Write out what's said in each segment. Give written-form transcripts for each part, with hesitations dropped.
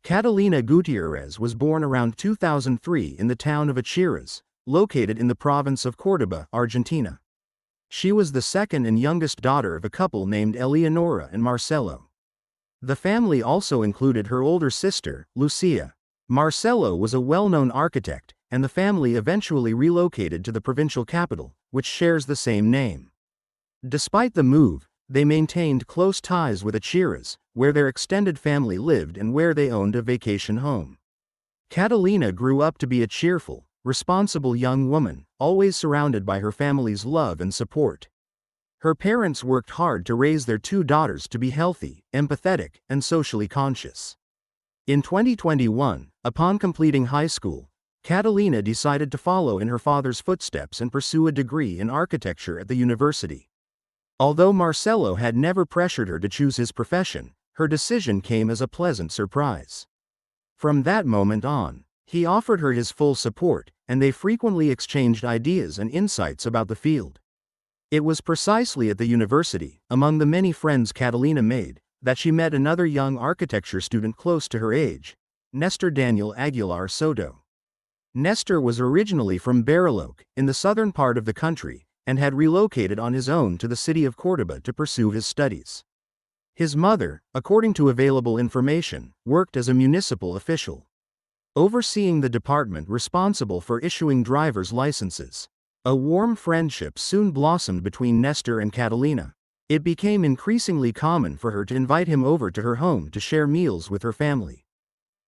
Catalina Gutiérrez was born around 2003 in the town of Aguilar, located in the province of Córdoba, Argentina. She was the second and youngest daughter of a couple named Eleonora and Marcelo. The family also included her older sister, Lucia. Marcelo was a well-known architect, and the family eventually relocated to the provincial capital, which shares the same name. Despite the move, they maintained close ties with Aguilar, where their extended family lived and where they owned a vacation home. Catalina grew up to be a cheerful, responsible young woman, always surrounded by her family's love and support. Her parents worked hard to raise their two daughters to be healthy, empathetic, and socially conscious. In 2021, upon completing high school, Catalina decided to follow in her father's footsteps and pursue a degree in architecture at the university. Although Marcelo had never pressured her to choose his profession, her decision came as a pleasant surprise. From that moment on, he offered her his full support, and they frequently exchanged ideas and insights about the field. It was precisely at the university, among the many friends Catalina made, that she met another young architecture student close to her age, Néstor Daniel Aguilar Soto. Néstor was originally from Bariloche, in the southern part of the country, and had relocated on his own to the city of Córdoba to pursue his studies. His mother, according to available information, worked as a municipal official, overseeing the department responsible for issuing driver's licenses. A warm friendship soon blossomed between Néstor and Catalina. It became increasingly common for her to invite him over to her home to share meals with her family.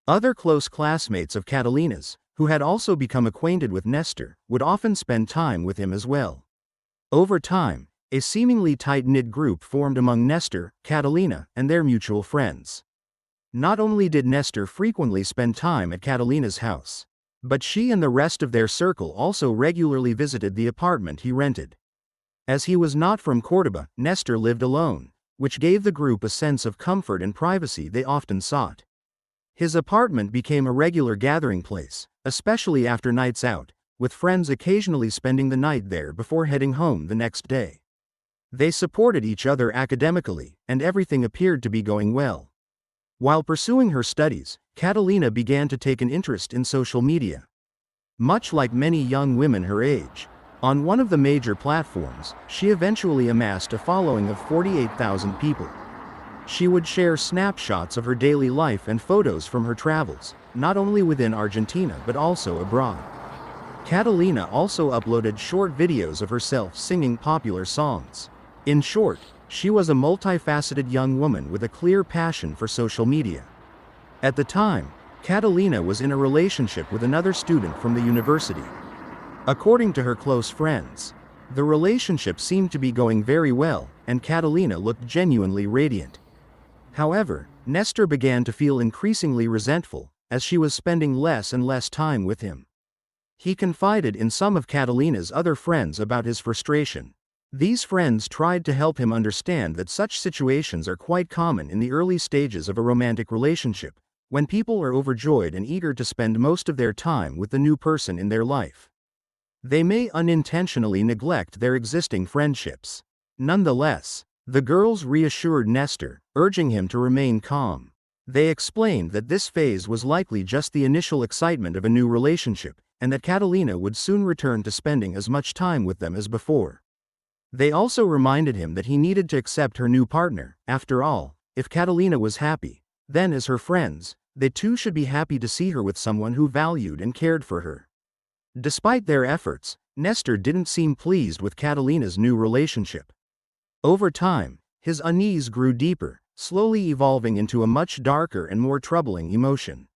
Other close classmates of Catalina's, who had also become acquainted with Néstor, would often spend time with him as well. Over time, a seemingly tight-knit group formed among Néstor, Catalina, and their mutual friends. Not only did Néstor frequently spend time at Catalina's house, but she and the rest of their circle also regularly visited the apartment he rented. As he was not from Córdoba, Néstor lived alone, which gave the group a sense of comfort and privacy they often sought. His apartment became a regular gathering place, especially after nights out, with friends occasionally spending the night there before heading home the next day. They supported each other academically, and everything appeared to be going well. While pursuing her studies, Catalina began to take an interest in social media. Much like many young women her age, on one of the major platforms, she eventually amassed a following of 48,000 people. She would share snapshots of her daily life and photos from her travels, not only within Argentina but also abroad. Catalina also uploaded short videos of herself singing popular songs. In short, she was a multifaceted young woman with a clear passion for social media. At the time, Catalina was in a relationship with another student from the university. According to her close friends, the relationship seemed to be going very well, and Catalina looked genuinely radiant. However, Néstor began to feel increasingly resentful, as she was spending less and less time with him. He confided in some of Catalina's other friends about his frustration. These friends tried to help him understand that such situations are quite common in the early stages of a romantic relationship, when people are overjoyed and eager to spend most of their time with the new person in their life. They may unintentionally neglect their existing friendships. Nonetheless, the girls reassured Néstor, urging him to remain calm. They explained that this phase was likely just the initial excitement of a new relationship, and that Catalina would soon return to spending as much time with them as before. They also reminded him that he needed to accept her new partner. After all, if Catalina was happy, then as her friends, they too should be happy to see her with someone who valued and cared for her. Despite their efforts, Néstor didn't seem pleased with Catalina's new relationship. Over time, his unease grew deeper, slowly evolving into a much darker and more troubling emotion.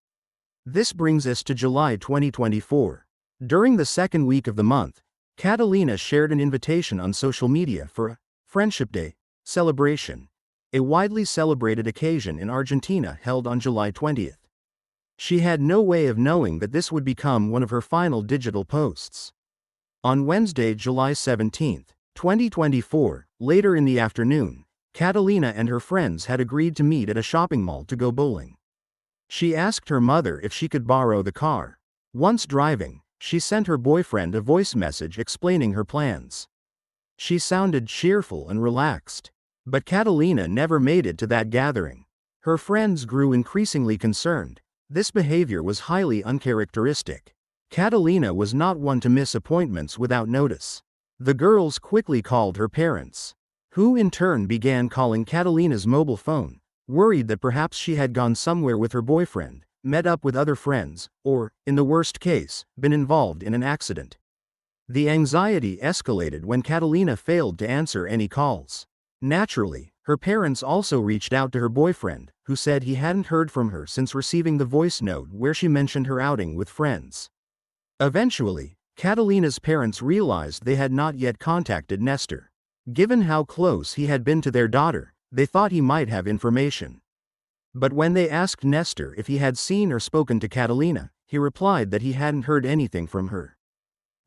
This brings us to July 2024. During the second week of the month, Catalina shared an invitation on social media for a Friendship Day celebration, a widely celebrated occasion in Argentina held on July 20th. She had no way of knowing that this would become one of her final digital posts. On Wednesday, July 17th, 2024, later in the afternoon, Catalina and her friends had agreed to meet at a shopping mall to go bowling. She asked her mother if she could borrow the car. Once driving, she sent her boyfriend a voice message explaining her plans. She sounded cheerful and relaxed. But Catalina never made it to that gathering. Her friends grew increasingly concerned, This behavior was highly uncharacteristic. Catalina was not one to miss appointments without notice. The girls quickly called her parents, who in turn began calling Catalina's mobile phone, worried that perhaps she had gone somewhere with her boyfriend, met up with other friends, or, in the worst case, been involved in an accident. The anxiety escalated when Catalina failed to answer any calls. Naturally, her parents also reached out to her boyfriend, who said he hadn't heard from her since receiving the voice note where she mentioned her outing with friends. Eventually, Catalina's parents realized they had not yet contacted Néstor. Given how close he had been to their daughter, they thought he might have information. But when they asked Néstor if he had seen or spoken to Catalina, he replied that he hadn't heard anything from her.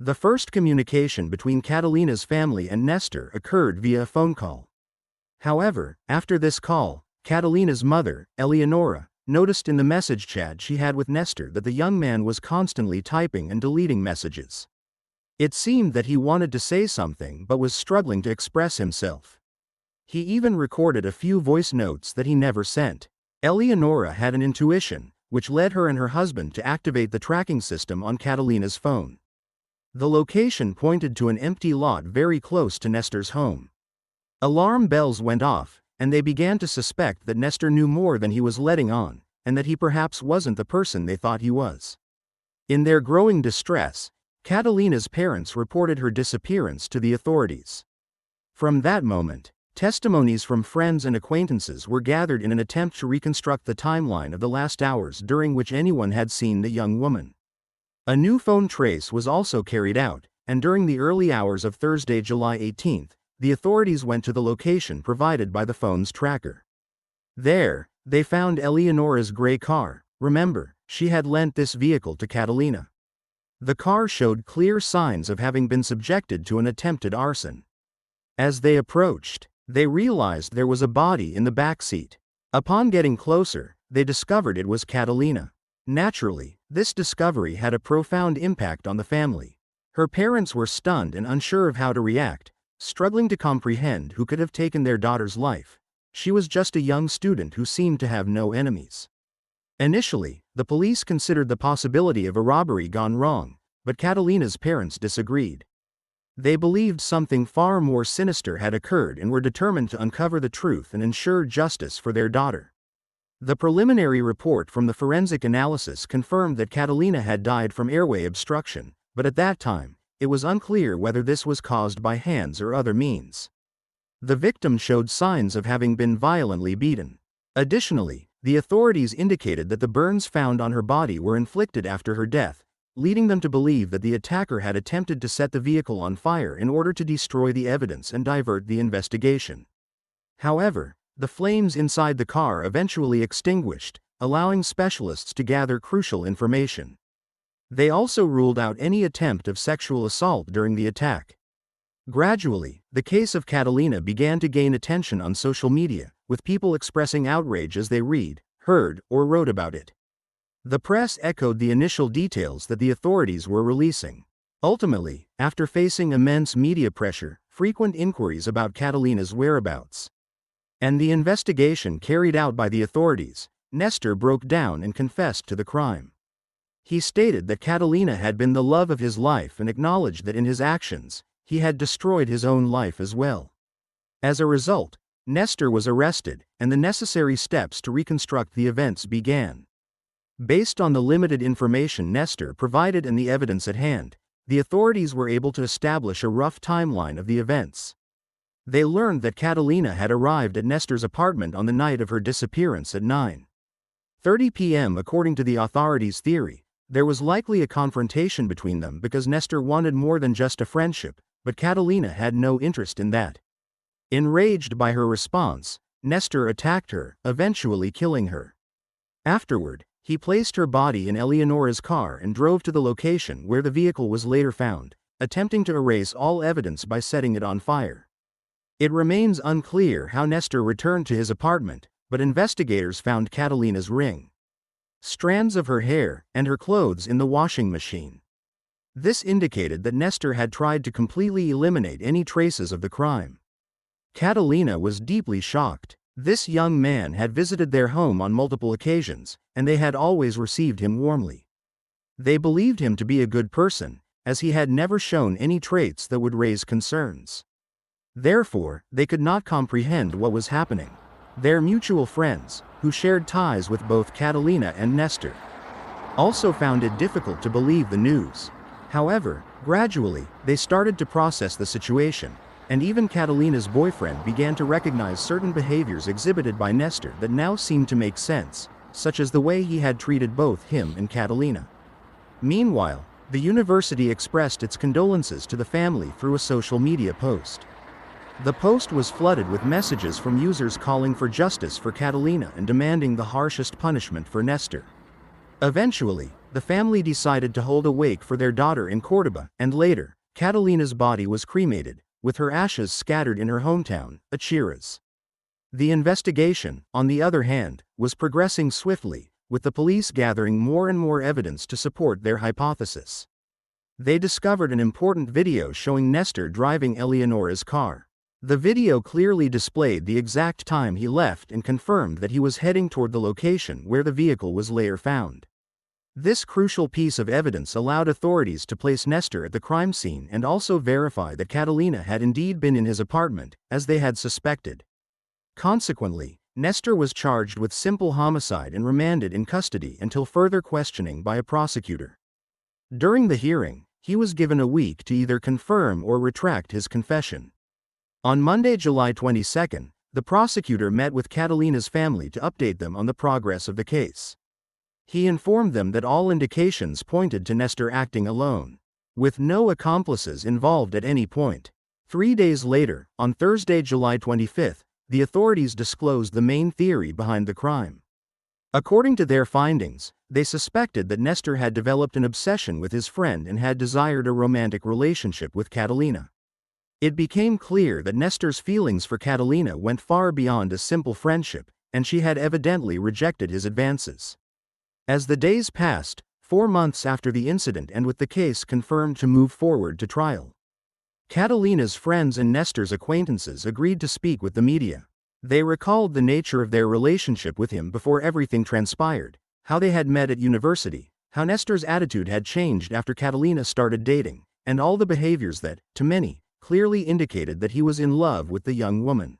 The first communication between Catalina's family and Néstor occurred via a phone call. However, after this call, Catalina's mother, Eleonora, noticed in the message chat she had with Néstor that the young man was constantly typing and deleting messages. It seemed that he wanted to say something but was struggling to express himself. He even recorded a few voice notes that he never sent. Eleonora had an intuition, which led her and her husband to activate the tracking system on Catalina's phone. The location pointed to an empty lot very close to Néstor's home. Alarm bells went off, and they began to suspect that Néstor knew more than he was letting on, and that he perhaps wasn't the person they thought he was. In their growing distress, Catalina's parents reported her disappearance to the authorities. From that moment, testimonies from friends and acquaintances were gathered in an attempt to reconstruct the timeline of the last hours during which anyone had seen the young woman. A new phone trace was also carried out, and during the early hours of Thursday, July 18th, the authorities went to the location provided by the phone's tracker. There, they found Eleonora's gray car. Remember, she had lent this vehicle to Catalina. The car showed clear signs of having been subjected to an attempted arson. As they approached, they realized there was a body in the back seat. Upon getting closer, they discovered it was Catalina. Naturally, this discovery had a profound impact on the family. Her parents were stunned and unsure of how to react, struggling to comprehend who could have taken their daughter's life. She was just a young student who seemed to have no enemies. Initially, the police considered the possibility of a robbery gone wrong, but Catalina's parents disagreed. They believed something far more sinister had occurred and were determined to uncover the truth and ensure justice for their daughter. The preliminary report from the forensic analysis confirmed that Catalina had died from airway obstruction, but at that time, it was unclear whether this was caused by hands or other means. The victim showed signs of having been violently beaten. Additionally, the authorities indicated that the burns found on her body were inflicted after her death, leading them to believe that the attacker had attempted to set the vehicle on fire in order to destroy the evidence and divert the investigation. However, the flames inside the car eventually extinguished, allowing specialists to gather crucial information. They also ruled out any attempt of sexual assault during the attack. Gradually, the case of Catalina began to gain attention on social media, with people expressing outrage as they read, heard, or wrote about it. The press echoed the initial details that the authorities were releasing. Ultimately, after facing immense media pressure, frequent inquiries about Catalina's whereabouts, and the investigation carried out by the authorities, Néstor broke down and confessed to the crime. He stated that Catalina had been the love of his life and acknowledged that in his actions, he had destroyed his own life as well. As a result, Néstor was arrested, and the necessary steps to reconstruct the events began. Based on the limited information Néstor provided and the evidence at hand, the authorities were able to establish a rough timeline of the events. They learned that Catalina had arrived at Néstor's apartment on the night of her disappearance at 9:30 p.m. According to the authorities' theory, there was likely a confrontation between them because Néstor wanted more than just a friendship, but Catalina had no interest in that. Enraged by her response, Néstor attacked her, eventually killing her. Afterward, he placed her body in Eleonora's car and drove to the location where the vehicle was later found, attempting to erase all evidence by setting it on fire. It remains unclear how Néstor returned to his apartment, but investigators found Catalina's ring, strands of her hair, and her clothes in the washing machine. This indicated that Néstor had tried to completely eliminate any traces of the crime. Catalina was deeply shocked. This young man had visited their home on multiple occasions, and they had always received him warmly. They believed him to be a good person, as he had never shown any traits that would raise concerns. Therefore, they could not comprehend what was happening. Their mutual friends, who shared ties with both Catalina and Néstor, also found it difficult to believe the news. However, gradually, they started to process the situation, and even Catalina's boyfriend began to recognize certain behaviors exhibited by Néstor that now seemed to make sense, such as the way he had treated both him and Catalina. Meanwhile, the university expressed its condolences to the family through a social media post. The post was flooded with messages from users calling for justice for Catalina and demanding the harshest punishment for Néstor. Eventually, the family decided to hold a wake for their daughter in Córdoba, and later, Catalina's body was cremated, with her ashes scattered in her hometown, Aguilar. The investigation, on the other hand, was progressing swiftly, with the police gathering more and more evidence to support their hypothesis. They discovered an important video showing Néstor driving Eleonora's car. The video clearly displayed the exact time he left and confirmed that he was heading toward the location where the vehicle was later found. This crucial piece of evidence allowed authorities to place Néstor at the crime scene and also verify that Catalina had indeed been in his apartment, as they had suspected. Consequently, Néstor was charged with simple homicide and remanded in custody until further questioning by a prosecutor. During the hearing, he was given a week to either confirm or retract his confession. On Monday, July 22, the prosecutor met with Catalina's family to update them on the progress of the case. He informed them that all indications pointed to Néstor acting alone, with no accomplices involved at any point. 3 days later, on Thursday, July 25, the authorities disclosed the main theory behind the crime. According to their findings, they suspected that Néstor had developed an obsession with his friend and had desired a romantic relationship with Catalina. It became clear that Néstor's feelings for Catalina went far beyond a simple friendship, and she had evidently rejected his advances. As the days passed, 4 months after the incident and with the case confirmed to move forward to trial, Catalina's friends and Néstor's acquaintances agreed to speak with the media. They recalled the nature of their relationship with him before everything transpired, how they had met at university, how Néstor's attitude had changed after Catalina started dating, and all the behaviors that, to many, clearly indicated that he was in love with the young woman.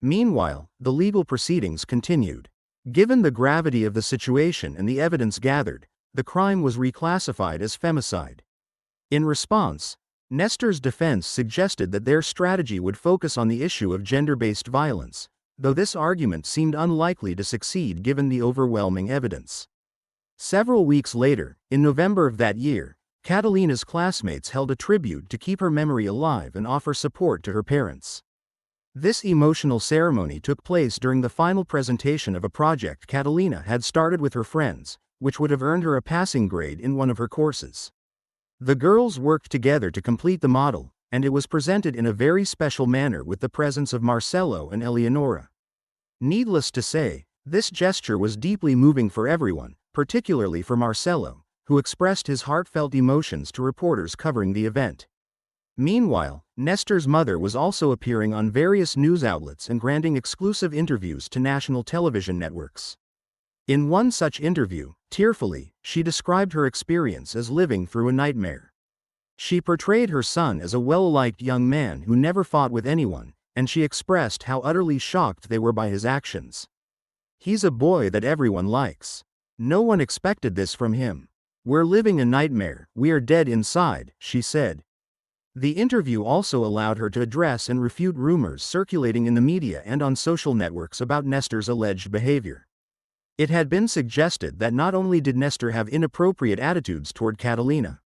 Meanwhile, the legal proceedings continued. Given the gravity of the situation and the evidence gathered, the crime was reclassified as femicide. In response, Néstor's defense suggested that their strategy would focus on the issue of gender-based violence, though this argument seemed unlikely to succeed given the overwhelming evidence. Several weeks later, in November of that year, Catalina's classmates held a tribute to keep her memory alive and offer support to her parents. This emotional ceremony took place during the final presentation of a project Catalina had started with her friends, which would have earned her a passing grade in one of her courses. The girls worked together to complete the model, and it was presented in a very special manner with the presence of Marcelo and Eleonora. Needless to say, this gesture was deeply moving for everyone, particularly for Marcelo, who expressed his heartfelt emotions to reporters covering the event. Meanwhile, Néstor's mother was also appearing on various news outlets and granting exclusive interviews to national television networks. In one such interview, tearfully, she described her experience as living through a nightmare. She portrayed her son as a well-liked young man who never fought with anyone, and she expressed how utterly shocked they were by his actions. "He's a boy that everyone likes. No one expected this from him. We're living a nightmare, we are dead inside," she said. The interview also allowed her to address and refute rumors circulating in the media and on social networks about Néstor's alleged behavior. It had been suggested that not only did Néstor have inappropriate attitudes toward Catalina,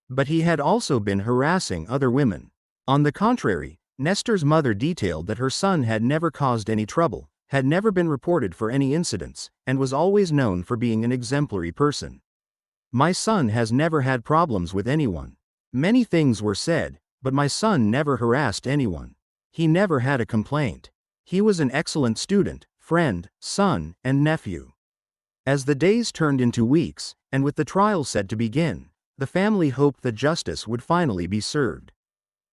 but he had also been harassing other women. On the contrary, Néstor's mother detailed that her son had never caused any trouble, had never been reported for any incidents, and was always known for being an exemplary person. "My son has never had problems with anyone. Many things were said, but my son never harassed anyone. He never had a complaint. He was an excellent student, friend, son, and nephew." As the days turned into weeks, and with the trial set to begin, the family hoped that justice would finally be served.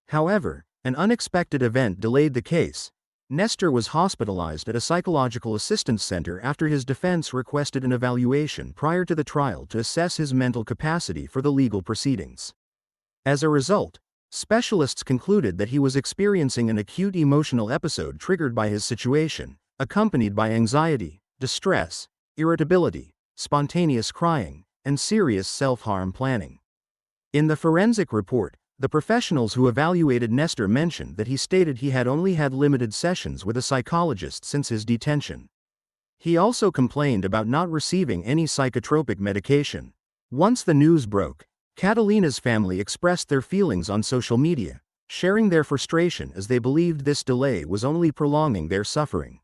However, an unexpected event delayed the case, Néstor was hospitalized at a psychological assistance center after his defense requested an evaluation prior to the trial to assess his mental capacity for the legal proceedings. As a result, specialists concluded that he was experiencing an acute emotional episode triggered by his situation, accompanied by anxiety, distress, irritability, spontaneous crying, and serious self-harm planning. In the forensic report, the professionals who evaluated Néstor mentioned that he stated he had only had limited sessions with a psychologist since his detention. He also complained about not receiving any psychotropic medication. Once the news broke, Catalina's family expressed their feelings on social media, sharing their frustration as they believed this delay was only prolonging their suffering.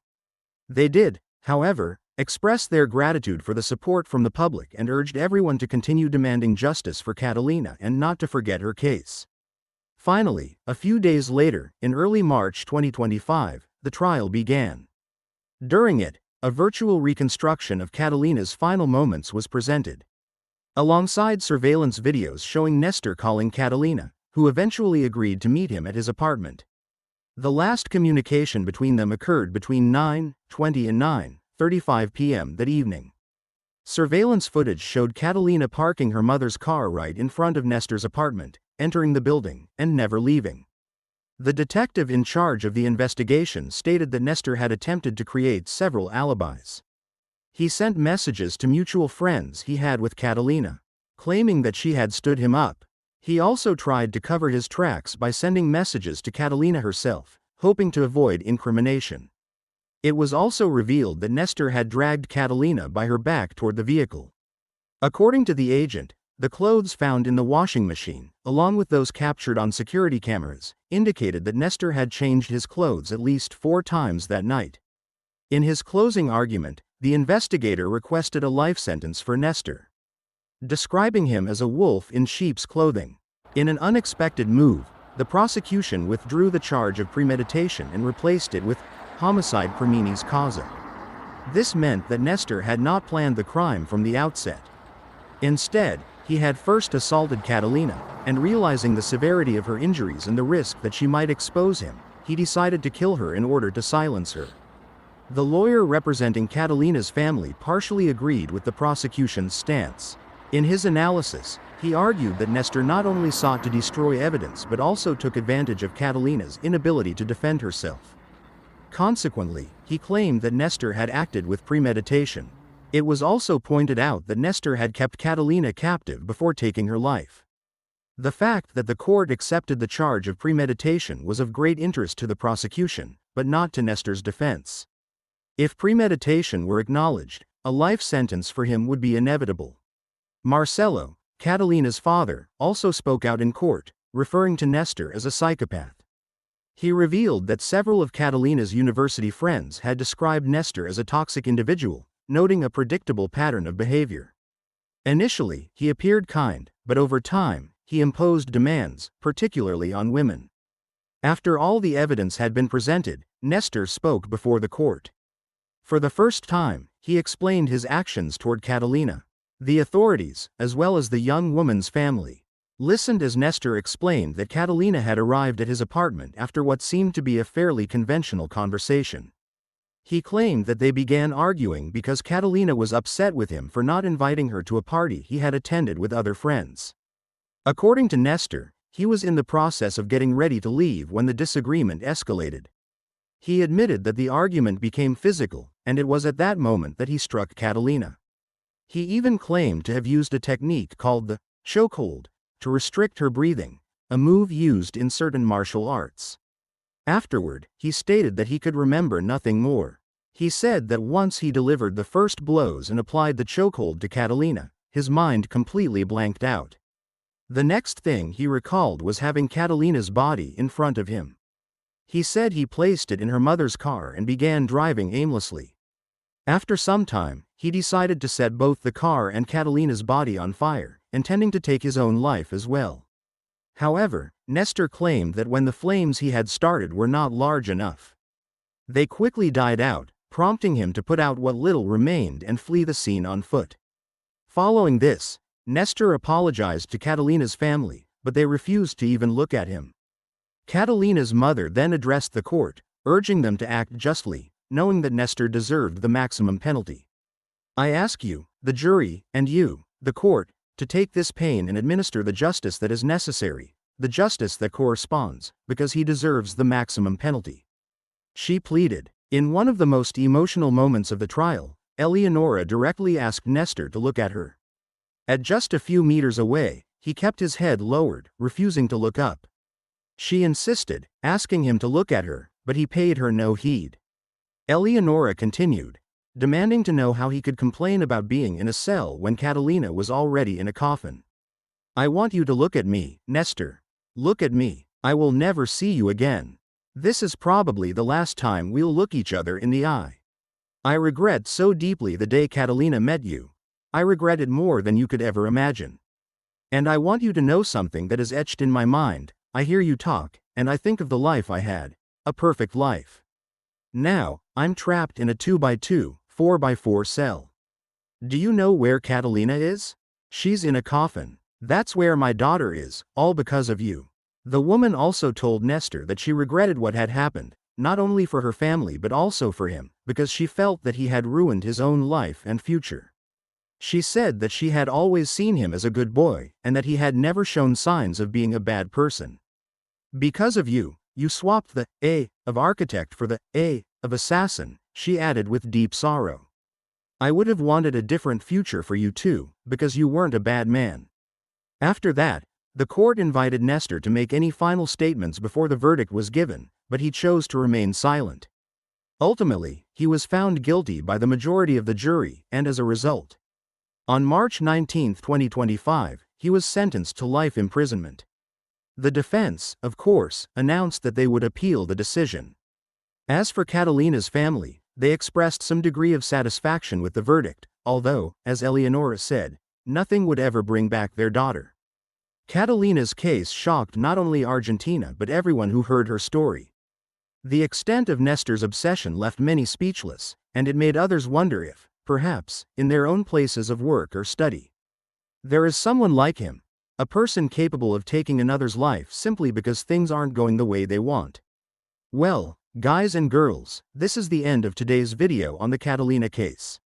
They did, however, express their gratitude for the support from the public and urged everyone to continue demanding justice for Catalina and not to forget her case. Finally, a few days later, in early March 2025, the trial began. During it, a virtual reconstruction of Catalina's final moments was presented. Alongside surveillance videos showing Néstor calling Catalina, who eventually agreed to meet him at his apartment. The last communication between them occurred between 9:20 and 9:35 p.m. that evening. Surveillance footage showed Catalina parking her mother's car right in front of Néstor's apartment, entering the building, and never leaving. The detective in charge of the investigation stated that Néstor had attempted to create several alibis. He sent messages to mutual friends he had with Catalina, claiming that she had stood him up. He also tried to cover his tracks by sending messages to Catalina herself, hoping to avoid incrimination. It was also revealed that Néstor had dragged Catalina by her back toward the vehicle. According to the agent, the clothes found in the washing machine, along with those captured on security cameras, indicated that Néstor had changed his clothes at least 4 times that night. In his closing argument, the investigator requested a life sentence for Néstor, describing him as a wolf in sheep's clothing. In an unexpected move, the prosecution withdrew the charge of premeditation and replaced it with homicide criminis causa. This meant that Néstor had not planned the crime from the outset. Instead, he had first assaulted Catalina, and realizing the severity of her injuries and the risk that she might expose him, he decided to kill her in order to silence her. The lawyer representing Catalina's family partially agreed with the prosecution's stance. In his analysis, he argued that Néstor not only sought to destroy evidence but also took advantage of Catalina's inability to defend herself. Consequently, he claimed that Néstor had acted with premeditation. It was also pointed out that Néstor had kept Catalina captive before taking her life. The fact that the court accepted the charge of premeditation was of great interest to the prosecution, but not to Néstor's defense. If premeditation were acknowledged, a life sentence for him would be inevitable. Marcelo, Catalina's father, also spoke out in court, referring to Néstor as a psychopath. He revealed that several of Catalina's university friends had described Néstor as a toxic individual, noting a predictable pattern of behavior. Initially, he appeared kind, but over time, he imposed demands, particularly on women. After all the evidence had been presented, Néstor spoke before the court. For the first time, he explained his actions toward Catalina. The authorities, as well as the young woman's family, listened as Néstor explained that Catalina had arrived at his apartment after what seemed to be a fairly conventional conversation. He claimed that they began arguing because Catalina was upset with him for not inviting her to a party he had attended with other friends. According to Néstor, he was in the process of getting ready to leave when the disagreement escalated. He admitted that the argument became physical, and it was at that moment that he struck Catalina. He even claimed to have used a technique called the chokehold to restrict her breathing, a move used in certain martial arts. Afterward, he stated that he could remember nothing more. He said that once he delivered the first blows and applied the chokehold to Catalina, his mind completely blanked out. The next thing he recalled was having Catalina's body in front of him. He said he placed it in her mother's car and began driving aimlessly. After some time, he decided to set both the car and Catalina's body on fire, intending to take his own life as well. However, Néstor claimed that when the flames he had started were not large enough, they quickly died out, prompting him to put out what little remained and flee the scene on foot. Following this, Néstor apologized to Catalina's family, but they refused to even look at him. Catalina's mother then addressed the court, urging them to act justly, knowing that Néstor deserved the maximum penalty. I ask you, the jury, and you, the court, to take this pain and administer the justice that is necessary, the justice that corresponds, because he deserves the maximum penalty. She pleaded. In one of the most emotional moments of the trial, Eleonora directly asked Néstor to look at her. At just a few meters away, he kept his head lowered, refusing to look up. She insisted, asking him to look at her, but he paid her no heed. Eleonora continued, demanding to know how he could complain about being in a cell when Catalina was already in a coffin. I want you to look at me, Néstor. Look at me. I will never see you again. This is probably the last time we'll look each other in the eye. I regret so deeply the day Catalina met you. I regret it more than you could ever imagine. And I want you to know something that is etched in my mind. I hear you talk, and I think of the life I had. A perfect life. Now, I'm trapped in a 2x2, 4x4 cell. Do you know where Catalina is? She's in a coffin. That's where my daughter is, all because of you. The woman also told Néstor that she regretted what had happened, not only for her family but also for him, because she felt that he had ruined his own life and future. She said that she had always seen him as a good boy, and that he had never shown signs of being a bad person. Because of you, you swapped the A of architect for the A of assassin, she added with deep sorrow. I would have wanted a different future for you too, because you weren't a bad man. After that, the court invited Néstor to make any final statements before the verdict was given, but he chose to remain silent. Ultimately, he was found guilty by the majority of the jury, and as a result, on March 19, 2025, he was sentenced to life imprisonment. The defense, of course, announced that they would appeal the decision. As for Catalina's family, they expressed some degree of satisfaction with the verdict, although, as Eleonora said, nothing would ever bring back their daughter. Catalina's case shocked not only Argentina but everyone who heard her story. The extent of Néstor's obsession left many speechless, and it made others wonder if, perhaps, in their own places of work or study, there is someone like him, a person capable of taking another's life simply because things aren't going the way they want. Well, guys and girls, this is the end of today's video on the Catalina case.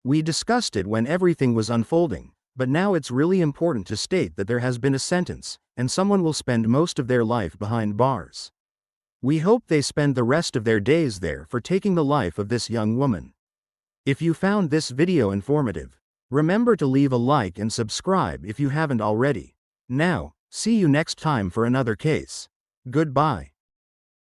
We discussed it when everything was unfolding, but now it's really important to state that there has been a sentence, and someone will spend most of their life behind bars. We hope they spend the rest of their days there for taking the life of this young woman. If you found this video informative, remember to leave a like and subscribe if you haven't already. Now, see you next time for another case. Goodbye.